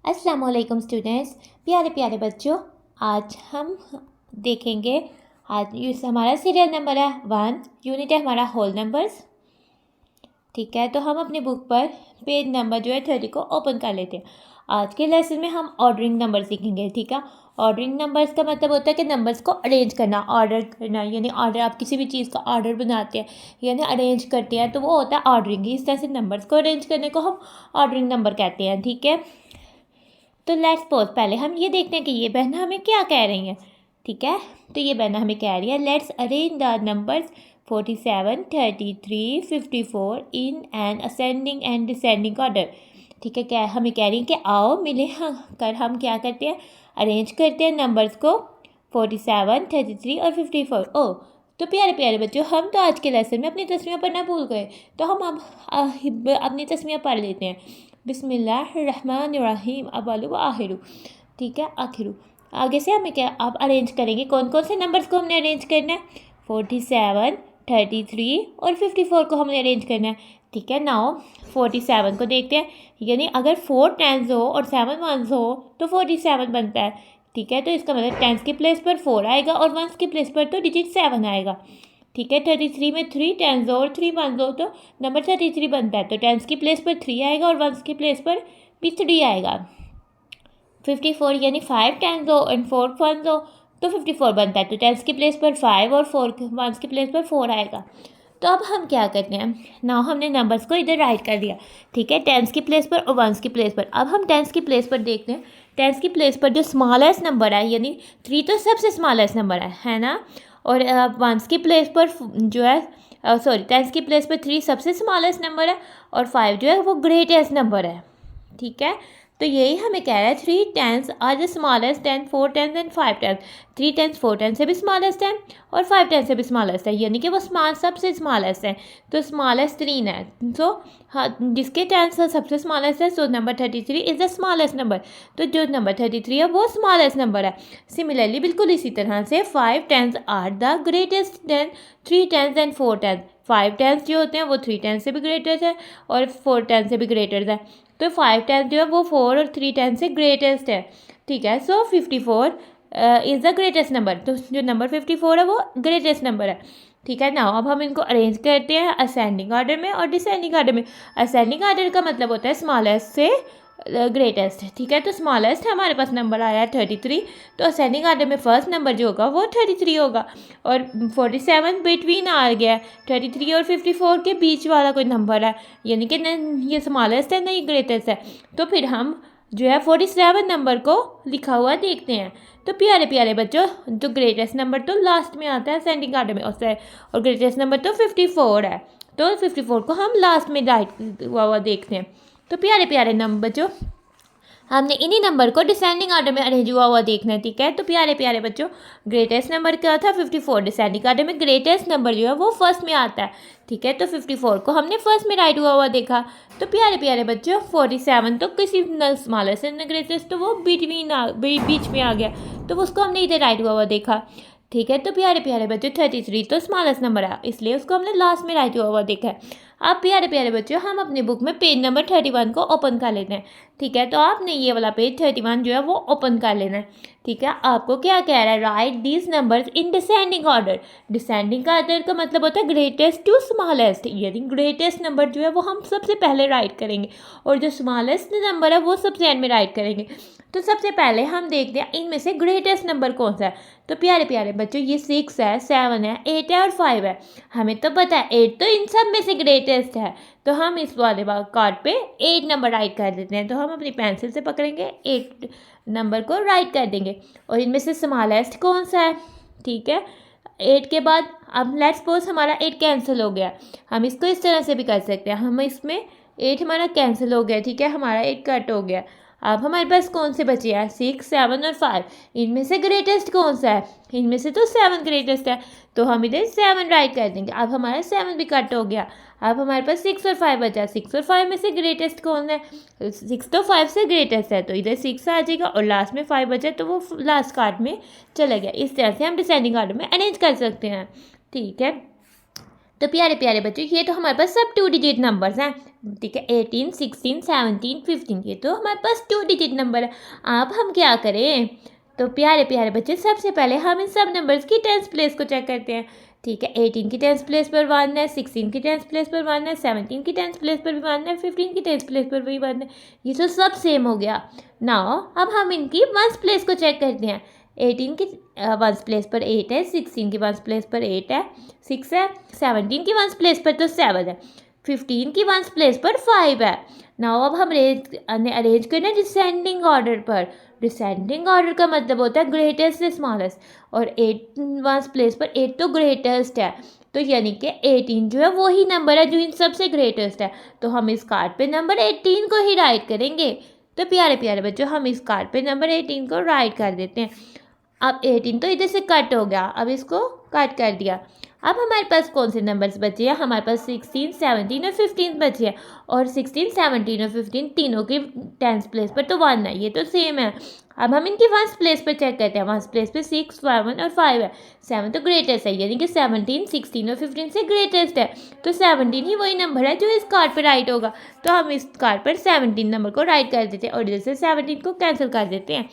अस्सलाम वालेकुम स्टूडेंट्स, प्यारे प्यारे बच्चों। आज हम देखेंगे, आज ये हमारा सीरियल नंबर है 1, यूनिट है हमारा होल नंबर्स। ठीक है, तो हम अपनी बुक पर पेज नंबर जो है 30 को ओपन कर लेते हैं। आज के लेसन में हम ऑर्डरिंग नंबर सीखेंगे। ठीक है, ऑर्डरिंग नंबर्स का मतलब होता है कि नंबर्स को अरेंज करना, ऑर्डर करना, यानी ऑर्डर, आप किसी भी चीज़ का ऑर्डर बनाते हैं यानी अरेंज करते हैं तो वो होता है ऑर्डरिंग। इस तरह से नंबर्स को अरेंज करने को हम ऑर्डरिंग नंबर कहते हैं। ठीक है, तो लेट्स सपोज पहले हम ये देखते हैं कि ये बहना हमें क्या कह रही है। ठीक है, तो ये बहना हमें कह रही है let's arrange the numbers 47, 33, 54 in an ascending and descending order. ठीक है, क्या हमें कह रही है कि आओ मिले कर हम क्या करते हैं, अरेंज करते हैं नंबर्स को 47, 33 और 54। ओ तो प्यारे प्यारे बच्चों, हम तो आज के लेसन में अपनी तस्वीरें पढ़ना भूल गए, तो हम अब अपनी तस्वीरें पढ़ लेते हैं। बिस्मिल्लाहिर्रहमानिर्रहीम अव्वलु व आखिरु। ठीक है, आखिरु। आगे से हमें क्या आप अरेंज करेंगे, कौन कौन से नंबर्स को हमने अरेंज करना है, 47, 33 और 54 को हमने अरेंज करना है। ठीक है, नाउ 47 को देखते हैं, यानी अगर 4 टेंस हो और 7 वंस हो तो 47 बनता है। ठीक है, तो इसका मतलब टेंस के प्लेस पर 4 आएगा और वंस के प्लेस पर तो डिजिट 7 आएगा। ठीक है, 33 में 3 टेंस हो और 3 वंस हो तो नंबर 33 बनता है, तो टेंस की प्लेस पर 3 आएगा और वंस की प्लेस पर भी 3 आएगा। 54 यानी 5 टेंस हो एंड 4 वंस हो तो 54 बनता है, तो टेंस की प्लेस पर 5 और 4 वंस की प्लेस पर 4 आएगा। तो अब हम क्या करते हैं, नाउ हमने नंबर्स को इधर राइट कर दिया। ठीक है, टेंस की प्लेस पर और वंस की प्लेस पर। अब हम टेंस की प्लेस पर देखते हैं, टेंस की प्लेस पर जो स्मॉलेस्ट नंबर है यानी 3 तो सबसे स्मॉलेस्ट नंबर है ना, और वंस की प्लेस पर जो है टेंस की प्लेस पर 3 सबसे स्मॉलेस्ट नंबर है और 5 जो है वो ग्रेटेस्ट नंबर है। ठीक है, तो यही हमें कह रहा है 3 tens are the smallest 10, 4 tens and 5 tens. 3 tens 4 tens से भी स्मॉलेस्ट है और 5 टेंस से भी स्मॉलेस्ट है, यानी कि वो सबसे स्मॉलेस्ट है, तो स्मॉलेस्ट 3 है। सो हाँ, जिसके टेंस सबसे स्मॉलेस्ट है, so number 33 is the smallest number, तो जो नंबर 33 है वो स्मॉलेस्ट नंबर है। सिमिलरली बिल्कुल इसी तरह से 5 tens are the greatest than 3 tens and 4 tens. 5 tens जो होते हैं वो 3 टेंस से भी ग्रेटेस्ट है और 4 टेंस से भी ग्रेटेस्ट है, तो 5 टेंस जो है वो 4 और 3 टेंस से ग्रेटेस्ट है। ठीक है, सो 54 इज़ द ग्रेटेस्ट नंबर, तो जो नंबर 54 है वो ग्रेटेस्ट नंबर है। ठीक है, नाउ अब हम इनको अरेंज करते हैं असेंडिंग ऑर्डर में और डिसेंडिंग ऑर्डर में। असेंडिंग ऑर्डर का मतलब होता है स्मॉलेस्ट से ग्रेटेस्ट। ठीक है, तो स्मॉलेस्ट हमारे पास नंबर आया है 33, तो असेंडिंग ऑर्डर में फर्स्ट नंबर जो होगा वो 33 होगा, और 47 बिटवीन आ गया, 33 और 54 के बीच वाला कोई नंबर है, यानी कि न ये स्मॉलेस्ट है ना ये ग्रेटेस्ट है। तो फिर हम जो है 47 नंबर को लिखा हुआ देखते हैं। तो प्यारे प्यारे बच्चों, जो ग्रेटेस्ट नंबर तो लास्ट में आता है असेंडिंग ऑर्डर में, और ग्रेटेस्ट नंबर तो 54 है, तो 54 को हम लास्ट में राइट हुआ देखते हैं। तो प्यारे प्यारे नंबर बच्चों, हमने इन्हीं नंबर को डिसेंडिंग ऑर्डर में अरेंज हुआ देखना है। ठीक है, तो प्यारे प्यारे बच्चों, ग्रेटेस्ट नंबर क्या था 54, डिसेंडिंग ऑर्डर में ग्रेटेस्ट नंबर जो है वो फर्स्ट में आता है। ठीक है, तो 54 को हमने फर्स्ट में राइट हुआ देखा। तो प्यारे प्यारे बच्चों, 47 तो किसी स्मॉलेस्ट से ग्रेटेस्ट, तो वो बीच में आ गया, तो उसको हमने इधर राइट हुआ देखा। ठीक है, तो प्यारे प्यारे बच्चों 33 तो स्मॉलेस्ट नंबर है, इसलिए उसको हमने लास्ट में राइट हुआ देखा है। अब प्यारे प्यारे बच्चों, हम अपनी बुक में पेज नंबर 31 को ओपन कर लेते हैं। ठीक है, तो आपने ये वाला पेज 31 जो है वो ओपन कर लेना है। ठीक है, आपको क्या कह रहा है, right these numbers in descending order. Descending order का मतलब होता है ग्रेटेस्ट टू स्मॉलेस्ट, यानी ग्रेटेस्ट नंबर जो है वो हम सबसे पहले राइट करेंगे और जो स्मॉलेस्ट नंबर है वो सबसे एंड में राइट करेंगे। तो सबसे पहले हम देखते हैं इनमें से ग्रेटेस्ट नंबर कौन सा है। तो प्यारे प्यारे बच्चों, ये 6 है, 7 है, 8 है और 5 है। हमें तो पता है 8 तो इन सब में से ग्रेटेस्ट है, तो हम इस वाले कार्ड पे 8 नंबर राइट कर देते हैं। तो हम अपनी पेंसिल से पकड़ेंगे, 8 नंबर को राइट कर देंगे, और इनमें से स्मॉलेस्ट कौन सा है। ठीक है, 8 के बाद अब लेट्स सपोज हमारा 8 कैंसिल हो गया, हम इसको इस तरह से भी कर सकते हैं, हम इसमें 8 हमारा कैंसिल हो गया। ठीक है, हमारा 8 कट हो गया। अब हमारे पास कौन से बचे हैं, 6, 7 और 5। इनमें से ग्रेटेस्ट कौन सा है, इनमें से तो 7 ग्रेटेस्ट है, तो हम इधर 7 राइट कर देंगे। अब हमारा 7 भी कट हो गया। अब हमारे पास 6 और 5 बचा, 6 और 5 में से ग्रेटेस्ट कौन है, 6 तो 5 से ग्रेटेस्ट है, तो इधर 6 आ जाएगा और लास्ट में 5 बचा, तो वो लास्ट कार्ड में चला गया। इस तरह से हम डिसेंडिंग ऑर्डर में अरेंज कर सकते हैं। ठीक है, तो प्यारे प्यारे बच्चों, ये तो हमारे पास सब 2 डिजिट नंबर्स हैं, ठीक है, 18, 16, 17, 15, ये तो हमारे पास 2 डिजिट नंबर है। अब हम क्या करें? तो प्यारे प्यारे बच्चे, सबसे पहले हम इन सब नंबर्स की टेंस प्लेस को चेक करते हैं। ठीक है, 18 की टेंस प्लेस पर 1 है, 16 की टेंस प्लेस पर 1 है, 17 की टेंस प्लेस पर भी 1 है, 15 की टेंस प्लेस पर भी 1 है। ये तो सब सेम हो गया। नाउ अब हम इनकी वंस प्लेस को चेक करते हैं। 18 की वंस प्लेस पर 8 है, 16 की वंस प्लेस पर 8 है, 6 है, 17 की वंस प्लेस पर तो 7 है, 15 की वंस प्लेस पर 5 है। नाउ अब हम अरेंज करना डिसेंडिंग ऑर्डर पर। डिसेंडिंग ऑर्डर का मतलब होता है ग्रेटेस्ट से स्मॉलेस्ट, और 8 वंस प्लेस पर 8 तो ग्रेटेस्ट है, तो यानी कि 18 जो है वही नंबर है जो इन सबसे ग्रेटेस्ट है। तो हम इस कार्ड पे नंबर 18 को ही राइट करेंगे। तो प्यारे प्यारे बच्चों, हम इस कार्ड पे नंबर 18 को राइट कर देते हैं। अब 18 तो इधर से कट हो गया, अब इसको कट कर दिया। अब हमारे पास कौन से नंबर्स बचे हैं? हमारे पास 16, 17 और 15 बचे हैं, और 16, 17 और 15 तीनों की टेंस प्लेस पर तो 1 है, ये तो सेम है। अब हम इनकी वंस प्लेस पर चेक करते हैं। वंस प्लेस पे 6, 7 और 5 है। 7 तो ग्रेटेस्ट है, यानी कि 17, 16 और 15 से ग्रेटेस्ट है, तो 17 ही वही नंबर है जो इस कार्ड पर राइट होगा। तो हम इस कार्ड पर 17 नंबर को राइट कर देते हैं, और इधर से 17 को कैंसिल कर देते हैं।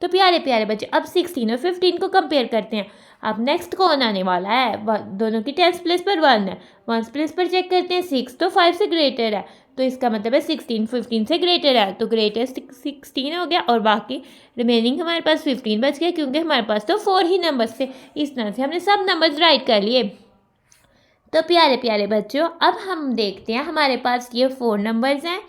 तो प्यारे प्यारे बच्चे, अब 16 और 15 को कंपेयर करते हैं। अब नेक्स्ट कौन आने वाला है? दोनों की टेंस प्लेस पर 1 है। वंस प्लेस पर चेक करते हैं। 6 तो 5 से ग्रेटर है, तो इसका मतलब है 16 15 से ग्रेटर है, तो ग्रेटेस्ट 16 हो गया, और बाकी रिमेनिंग हमारे पास 15 बच गया, क्योंकि हमारे पास तो 4 ही नंबर्स थे। इस तरह से हमने सब नंबर्स राइट कर लिए। तो प्यारे प्यारे बच्चों, अब हम देखते हैं हमारे पास ये 4 नंबर्स हैं।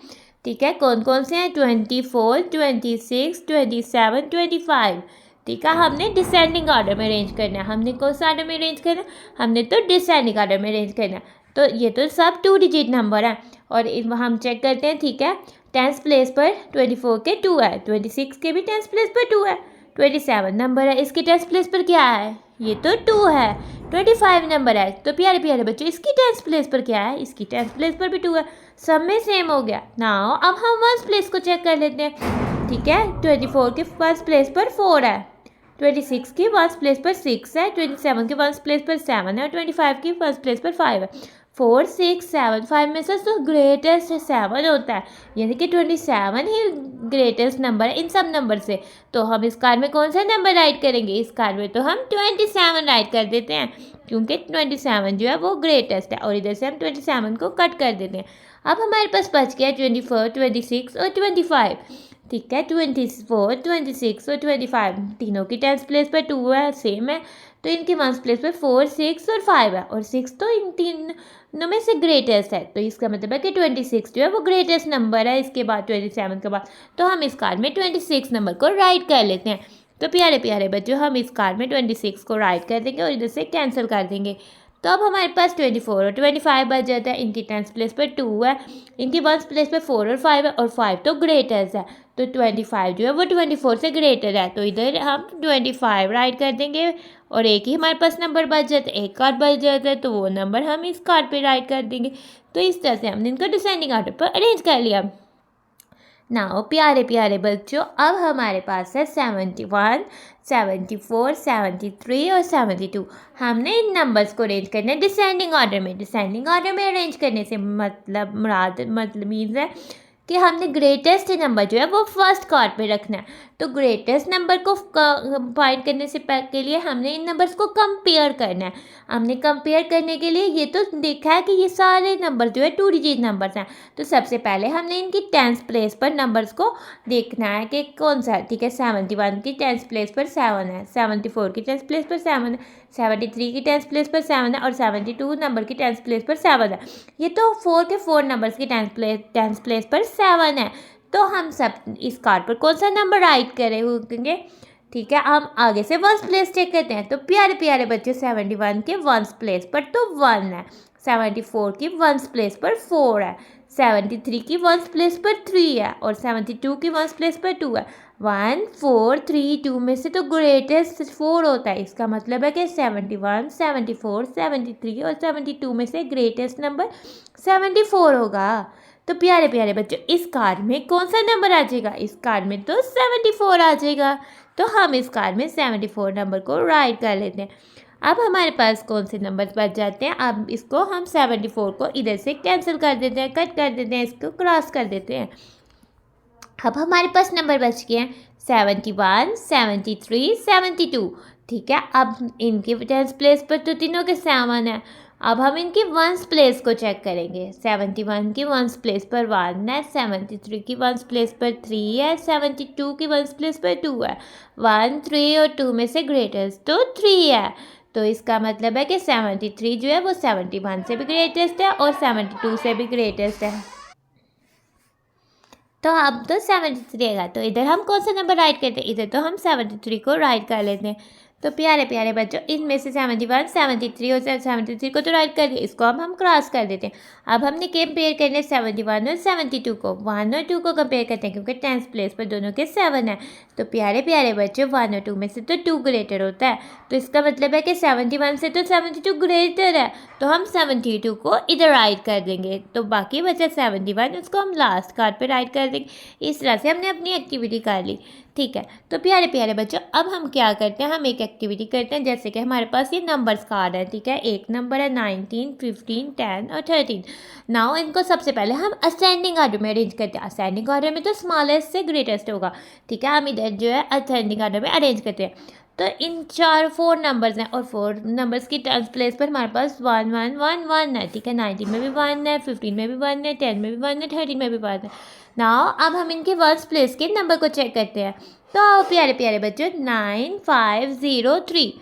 ठीक है, कौन कौन से हैं? 24, 26, 27, 25। ठीक है, हमने डिसेंडिंग ऑर्डर में अरेंज करना है। हमने कौन सा ऑर्डर में अरेंज करना है? हमने तो डिसेंडिंग ऑर्डर में अरेंज करना है। तो ये तो सब 2 डिजिट नंबर हैं, और हम चेक करते हैं। ठीक है, टेंस प्लेस पर 24 के 2 है, 26 के भी टेंस प्लेस पर 2 है, 27 नंबर है, इसके टेंस प्लेस पर क्या है? ये तो 2 है। 25 नंबर है, तो प्यारे प्यारे बच्चों, इसकी टेंस प्लेस पर क्या है? इसकी टेंस प्लेस पर भी 2 है, सब में सेम हो गया। नाउ अब हम वंस प्लेस को चेक कर लेते हैं। ठीक है, 24 के वंस प्लेस पर 4 है, 26 की वंस प्लेस पर 6 है, 27 के वंस प्लेस पर 7 है, और 25 की वंस प्लेस पर 5 है। 4, 6, 7, 5 में से तो ग्रेटेस्ट 7 होता है, यानी कि 27 ही ग्रेटेस्ट नंबर है इन सब नंबर से। तो हम इस कार्ड में कौन सा नंबर राइट करेंगे? इस कार्ड में तो हम 27 राइट कर देते हैं, क्योंकि 27 जो है वो ग्रेटेस्ट है, और इधर से हम 27 को कट कर देते हैं। अब हमारे पास बच गया 24, 26 और 25। ठीक है, 24, 26 और 25 तीनों की टेंस प्लेस पर 2 है, सेम है, तो इनकी वंस प्लेस पर 4, 6 और 5 है, और 6 तो इन तीनों में से ग्रेटेस्ट है, तो इसका मतलब है कि 26 जो है वो ग्रेटेस्ट नंबर है इसके बाद 27 के बाद। तो हम इस कार्ड में 26 नंबर को राइट कर लेते हैं। तो प्यारे प्यारे बच्चों, हम इस कार्ड में 26 को राइट कर देंगे, और इधर से कैंसिल कर देंगे। तो अब हमारे पास 24 और 25 बच जाता है। इनकी टेंस प्लेस पर 2 है, इनकी वंस प्लेस पर 4 और 5 है, और 5 तो ग्रेटेस्ट है, तो 25 जो है वो 24 से ग्रेटर है, तो इधर हम 25 राइट कर देंगे, और एक ही हमारे पास नंबर बच जाता है, एक कार्ड बच जाता है, तो वो नंबर हम इस कार्ड पे राइट कर देंगे। तो इस तरह से हमने इनको डिसेंडिंग ऑर्डर पर अरेंज कर लिया। नाउ प्यारे प्यारे बच्चों, अब हमारे पास है 71, 74, 73 और 72। हमने इन नंबर्स को अरेंज करना है डिसेंडिंग ऑर्डर में। डिसेंडिंग ऑर्डर में अरेंज करने से मतलब मीन्स है कि हमने ग्रेटेस्ट नंबर जो है वो फर्स्ट कार्ड पे रखना है। तो ग्रेटेस्ट नंबर को फाइंड करने से के लिए हमने इन नंबर्स को कंपेयर करना है। हमने कंपेयर करने के लिए ये तो देखा है कि ये सारे नंबर जो है 2 डिजिट नंबर्स हैं, तो सबसे पहले हमने इनकी टेंस प्लेस पर नंबर्स को देखना है कि कौन सा है। ठीक है, 71 की टेंस प्लेस पर 7 है, 74 की टेंस प्लेस पर 7 है, 73 की टेंस प्लेस पर 7 है, और 72 नंबर की टेंस प्लेस पर 7 है। ये तो 4 के 4 नंबर्स की टेंस प्लेस पर 7 है, तो हम सब इस कार्ड पर कौन सा नंबर राइट करे होंगे? ठीक है, हम आगे से वंस प्लेस चेक करते हैं। तो प्यारे प्यारे बच्चे, 71 के वंस प्लेस पर तो 1 है, 74 की वंस प्लेस पर 4 है, 73 की वंस प्लेस पर 3 है, और 72 की वंस प्लेस पर 2 है। 1, 4, 3, 2 में से तो ग्रेटेस्ट 4 होता है, इसका मतलब है कि 71, 74, 73 और 72 में से ग्रेटेस्ट नंबर 74 होगा। तो प्यारे प्यारे बच्चों, इस कार्ड में कौन सा नंबर आ जाएगा? इस कार्ड में तो 74 आ जाएगा, तो हम इस कार्ड में 74 नंबर को राइट कर लेते हैं। अब हमारे पास कौन से नंबर्स बच जाते हैं, अब इसको हम 74 को इधर से कैंसिल कर देते हैं, कट कर देते हैं, इसको क्रॉस कर देते हैं। अब हमारे पास नंबर बच गए हैं 71, 73, 72। ठीक है, अब इनके टेंस प्लेस पर तो तीनों के 7 है। अब हम इनकी वंस प्लेस को चेक करेंगे। 71 की वंस प्लेस पर 1 है, 73 की वंस प्लेस पर 3 है, 72 की वंस प्लेस पर 2 है। 1, 3 और 2 में से ग्रेटेस्ट तो 3 है। तो इसका मतलब है कि 73 जो है वो 71 से भी ग्रेटेस्ट है और 72 से भी ग्रेटेस्ट है। तो अब तो 73 आएगा, तो इधर हम कौन सा नंबर राइट करते हैं, इधर तो हम 73 को राइट कर लेते हैं। तो प्यारे प्यारे बच्चों, इनमें से 71, 73 और 73 को तो राइट कर दिया, इसको अब हम क्रॉस कर देते हैं। अब हमने कंपेयर करने 71 और 72 को, 1 और 2 को कंपेयर करते हैं क्योंकि टेंस प्लेस पर दोनों के 7 है। तो प्यारे प्यारे बच्चों, 1 और 2 में से तो 2 ग्रेटर होता है, तो इसका मतलब है कि 71 से तो 72 ग्रेटर है, तो हम 72 को इधर राइट कर देंगे। तो बाकी बचा 71, उसको हम लास्ट कार्ड पे राइट कर देंगे। इस तरह से हमने अपनी एक्टिविटी कर ली। ठीक है, तो प्यारे प्यारे बच्चों, अब हम क्या करते हैं, हम एक एक्टिविटी करते हैं। जैसे कि हमारे पास ये नंबर्स कार्ड है। ठीक है, एक नंबर है 19, 15, 10 और 13। नाउ इनको सबसे पहले हम असेंडिंग ऑर्डर में अरेंज करते हैं। असेंडिंग ऑर्डर में तो स्मॉलेस्ट से ग्रेटेस्ट होगा। ठीक है, हम इधर जो है असेंडिंग ऑर्डर में अरेंज करते हैं। तो इन 4 नंबर्स हैं और 4 नंबर्स की टेंस प्लेस पर हमारे पास 1 1 1 1 है। ठीक है, 19 में भी 1 है, 15 में भी 1 है, 10 में भी 1 है, 13 में भी 1 है। नाउ अब हम इनके वंस प्लेस के नंबर को चेक करते हैं। तो प्यारे प्यारे बच्चों, 9 5 0 3।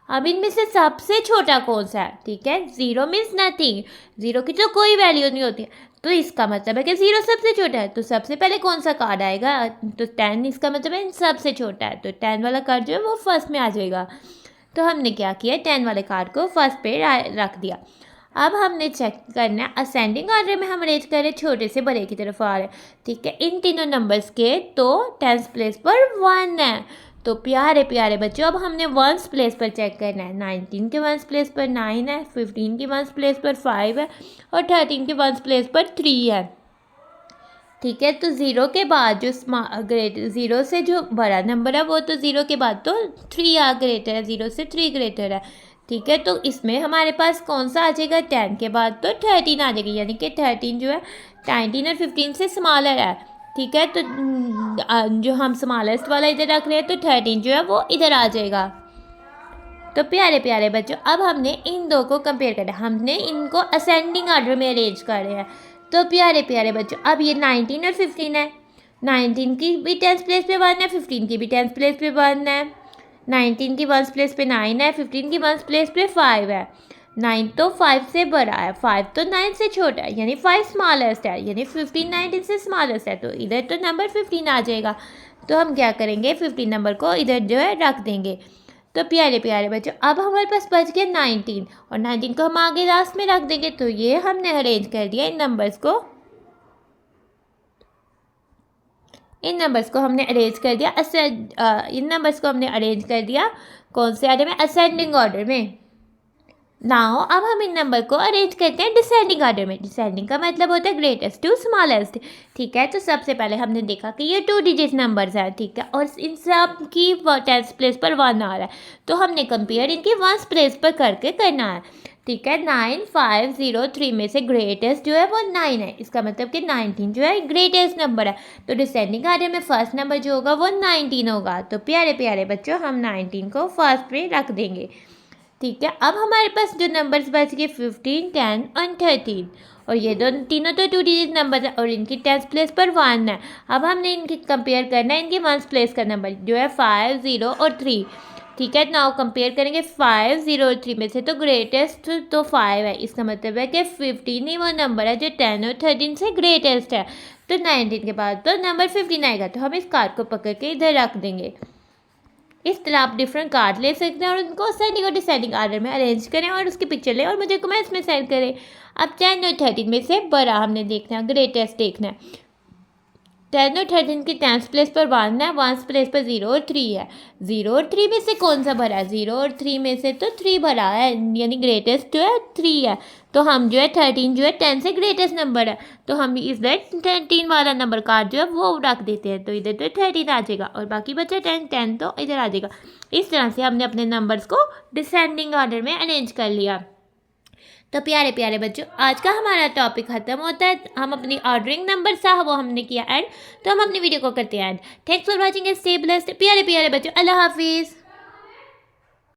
अब इनमें से सबसे छोटा कौन सा है? ठीक है, 0 मीन्स नथिंग, 0 की तो कोई वैल्यू नहीं होती, तो इसका मतलब है कि 0 सबसे छोटा है। तो सबसे पहले कौन सा कार्ड आएगा? तो 10, इसका मतलब है सबसे छोटा है, तो 10 वाला कार्ड जो है वो फर्स्ट में आ जाएगा। तो हमने क्या किया, 10 वाले कार्ड को फर्स्ट पे रख दिया। अब हमने चेक करना है असेंडिंग ऑर्डर में हम अरेंज करें, छोटे से बड़े की तरफ आ रहे हैं। ठीक है, इन तीनों नंबर्स के तो 10th प्लेस पर 1 है। तो प्यारे प्यारे बच्चों, अब हमने 1st प्लेस पर चेक करना है। 19 के 1st प्लेस पर 9 है, 15 की 1st प्लेस पर 5 है और 13 के 1st प्लेस पर 3 है। ठीक है, तो 0 के बाद जो ग्रेट 0 से जो बड़ा नंबर है वो तो 0 के बाद तो 3 ग्रेटर है, 0 से 3 ग्रेटर है। ठीक है, तो इसमें हमारे पास कौन सा आ जाएगा? 10 के बाद तो 13 आ जाएगी, यानी कि 13 जो है 19 और 15 से स्मॉलर है। ठीक है, तो जो हम स्मॉलेस्ट वाला इधर रख रहे हैं तो 13 जो है वो इधर आ जाएगा। तो प्यारे प्यारे बच्चों, अब हमने इन दो को कंपेयर करना है, हमने इनको असेंडिंग ऑर्डर में अरेंज कर रहे हैं। तो प्यारे प्यारे बच्चों, अब ये 19 और 15 है, 19 की भी 10th प्लेस पे 1 है, 15 की भी 10th प्लेस पे 1 है, 19 की 1st प्लेस पे 9 है, 15 की 1st प्लेस पे 5 है। 9 तो 5 से बड़ा है, 5 तो 9 से छोटा है, यानी 5 स्मॉलेस्ट है, यानी 15 19 से स्मॉलेस्ट है, तो इधर तो नंबर 15 आ जाएगा। तो हम क्या करेंगे, 15 नंबर को इधर जो है रख देंगे। तो प्यारे प्यारे बच्चों, अब हमारे पास बच गया 19 और 19 को हम आगे लास्ट में रख देंगे। तो ये हमने अरेंज कर दिया इन नंबर्स को हमने अरेंज कर दिया इन नंबर्स को हमने अरेंज कर दिया कौन से ऑर्डर में? असेंडिंग ऑर्डर में। नाउ अब हम इन नंबर को अरेंज करते हैं डिसेंडिंग ऑर्डर में। डिसेंडिंग का मतलब होता है ग्रेटेस्ट टू स्मॉलेस्ट। ठीक है, तो सबसे पहले हमने देखा कि ये 2 डिजिट नंबर्स हैं। ठीक है, और इन सब की 10th प्लेस पर 1 आ रहा है, तो हमने कंपेयर इनकी 1st प्लेस पर करके करना है। ठीक है, 9 5 0 3 में से ग्रेटेस्ट जो है वो 9 है, इसका मतलब कि 19 जो है ग्रेटेस्ट नंबर है। तो डिसेंडिंग ऑर्डर में फर्स्ट नंबर जो होगा वो 19 होगा। तो प्यारे प्यारे बच्चों, हम 19 को फर्स्ट पे रख देंगे। ठीक है, अब हमारे पास जो नंबर्स बच गए 15 10 और 13, और ये तीनों तो 2 डिजिट नंबर है और इनकी 10th प्लेस पर 1 है। अब हमने इनकी कंपेयर करना है इनकी 1st प्लेस का नंबर जो है 5 0 और 3। ठीक है, नाउ कंपेयर करेंगे 5 0 और 3 में से तो ग्रेटेस्ट तो 5 है, इसका मतलब है कि 15 ही वो नंबर है जो 10 और 13 से ग्रेटेस्ट है। तो 19 के बाद तो नंबर 15 आएगा, तो हम इस कार्ड को पकड़ के इधर रख देंगे। इस तरह आप डिफरेंट कार्ड ले सकते हैं और उनको असेंडिंग और डिसेंडिंग ऑर्डर में अरेंज करें और उसकी पिक्चर लें और मुझे कमेंट्स में सेंड करें। अब 10 और 13 में से बड़ा हमने देखना है, ग्रेटेस्ट देखना है। 10 और 13 की 10th प्लेस पर 1 है, 1st प्लेस पर 0 और 3 है। 0 और 3 में से कौन सा भरा है? 0 और 3 में से तो 3 भरा है, यानी ग्रेटेस्ट जो है 3 है। तो हम जो है 13 जो है 10 से ग्रेटेस्ट नंबर है, तो हम इधर 13 वाला नंबर कार्ड जो है वो रख देते हैं, तो इधर तो 13 आ जाएगा और बाकी बचा 10, 10 तो इधर आ जाएगा। इस तरह से हमने अपने नंबर्स को डिसेंडिंग ऑर्डर में अरेंज कर लिया। तो प्यारे प्यारे बच्चों, आज का हमारा टॉपिक खत्म होता है। हम अपनी ऑर्डरिंग नंबर था वो हमने किया एंड, तो हम अपनी वीडियो को करते हैं and. Thanks for watching, stay blessed. प्यारे प्यारे बच्चों, अल्लाह हाफिज़।